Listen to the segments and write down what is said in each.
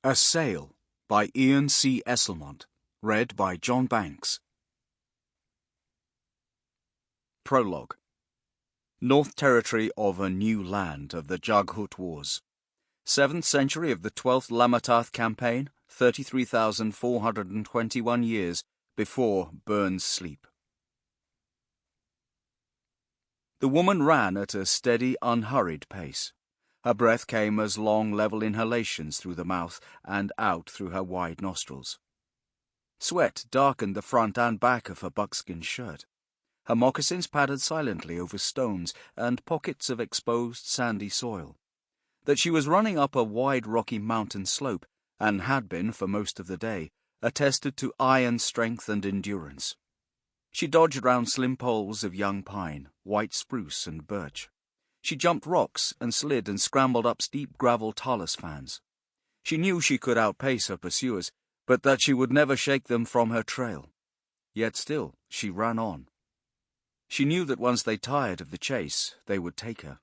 Assail by Ian C. Esslemont. Read by John Banks. Prologue. North Territory of a New Land of the Jaghut Wars. 7th century of the 12th Lamatath campaign, 33,421 years before Burns' sleep. The woman ran at a steady, unhurried pace. Her breath came as long, level inhalations through the mouth and out through her wide nostrils. Sweat darkened the front and back of her buckskin shirt. Her moccasins padded silently over stones and pockets of exposed sandy soil. That she was running up a wide rocky mountain slope, and had been for most of the day, attested to iron strength and endurance. She dodged round slim poles of young pine, white spruce and birch. She jumped rocks and slid and scrambled up steep gravel talus fans. She knew she could outpace her pursuers, but that she would never shake them from her trail. Yet still she ran on. She knew that once they tired of the chase, they would take her.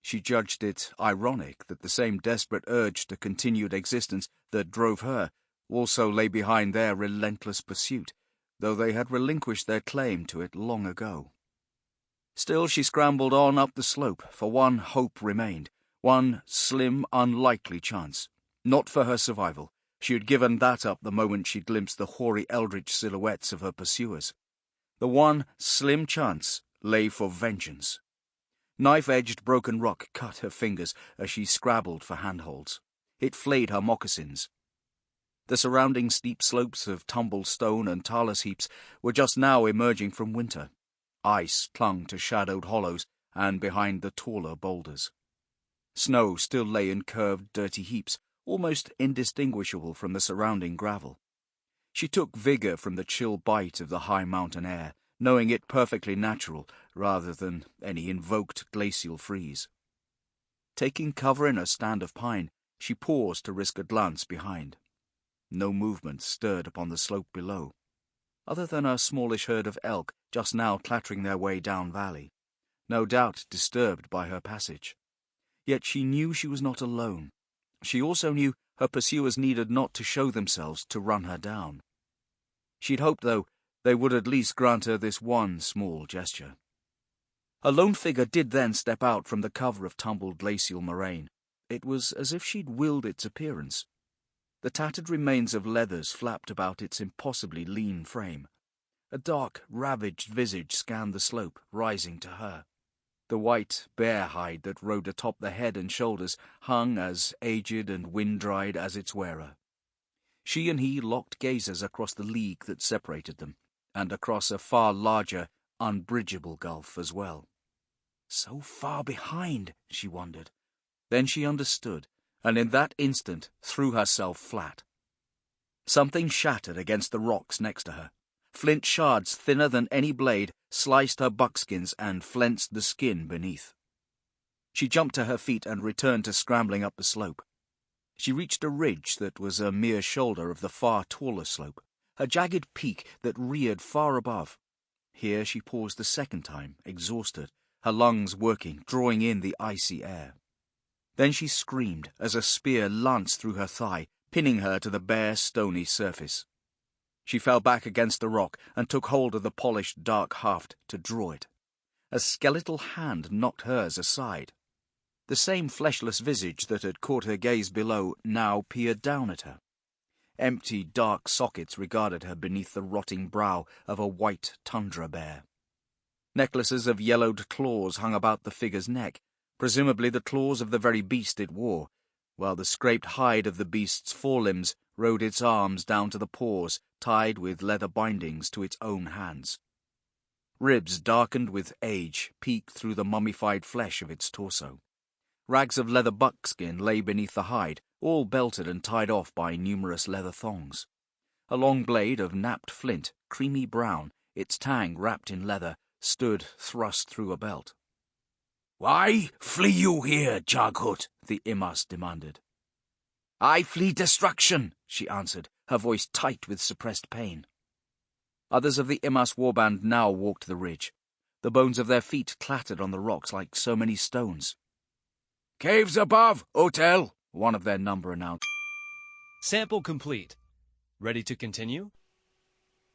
She judged it ironic that the same desperate urge to continued existence that drove her also lay behind their relentless pursuit, though they had relinquished their claim to it long ago. Still she scrambled on up the slope, for one hope remained, one slim, unlikely chance. Not for her survival. She had given that up the moment she glimpsed the hoary eldritch silhouettes of her pursuers. The one slim chance lay for vengeance. Knife-edged broken rock cut her fingers as she scrabbled for handholds. It flayed her moccasins. The surrounding steep slopes of tumbled stone and talus heaps were just now emerging from winter. Ice clung to shadowed hollows and behind the taller boulders. Snow still lay in curved, dirty heaps, almost indistinguishable from the surrounding gravel. She took vigor from the chill bite of the high mountain air, knowing it perfectly natural rather than any invoked glacial freeze. Taking cover in a stand of pine, she paused to risk a glance behind. No movement stirred upon the slope below, other than a smallish herd of elk just now clattering their way down valley, no doubt disturbed by her passage. Yet she knew she was not alone. She also knew her pursuers needed not to show themselves to run her down. She'd hoped, though, they would at least grant her this one small gesture. A lone figure did then step out from the cover of tumbled glacial moraine. It was as if she'd willed its appearance. The tattered remains of leathers flapped about its impossibly lean frame. A dark, ravaged visage scanned the slope, rising to her. The white bear hide that rode atop the head and shoulders hung as aged and wind-dried as its wearer. She and he locked gazes across the league that separated them, and across a far larger, unbridgeable gulf as well. So far behind, she wondered. Then she understood, and in that instant threw herself flat. Something shattered against the rocks next to her. Flint shards thinner than any blade sliced her buckskins and flensed the skin beneath. She jumped to her feet and returned to scrambling up the slope. She reached a ridge that was a mere shoulder of the far taller slope, a jagged peak that reared far above. Here she paused a second time, exhausted, her lungs working, drawing in the icy air. Then she screamed as a spear lanced through her thigh, pinning her to the bare, stony surface. She fell back against the rock and took hold of the polished dark haft to draw it. A skeletal hand knocked hers aside. The same fleshless visage that had caught her gaze below now peered down at her. Empty, dark sockets regarded her beneath the rotting brow of a white tundra bear. Necklaces of yellowed claws hung about the figure's neck, presumably the claws of the very beast it wore, while the scraped hide of the beast's forelimbs rode its arms down to the paws, tied with leather bindings to its own hands. Ribs darkened with age peeked through the mummified flesh of its torso. Rags of leather buckskin lay beneath the hide, all belted and tied off by numerous leather thongs. A long blade of napped flint, creamy brown, its tang wrapped in leather, stood thrust through a belt. "Why flee you here, Jaghut?" the Imas demanded. "I flee destruction," she answered, her voice tight with suppressed pain. Others of the Imas warband now walked the ridge. The bones of their feet clattered on the rocks like so many stones. "Caves above, Hotel," one of their number announced. Sample complete. Ready to continue?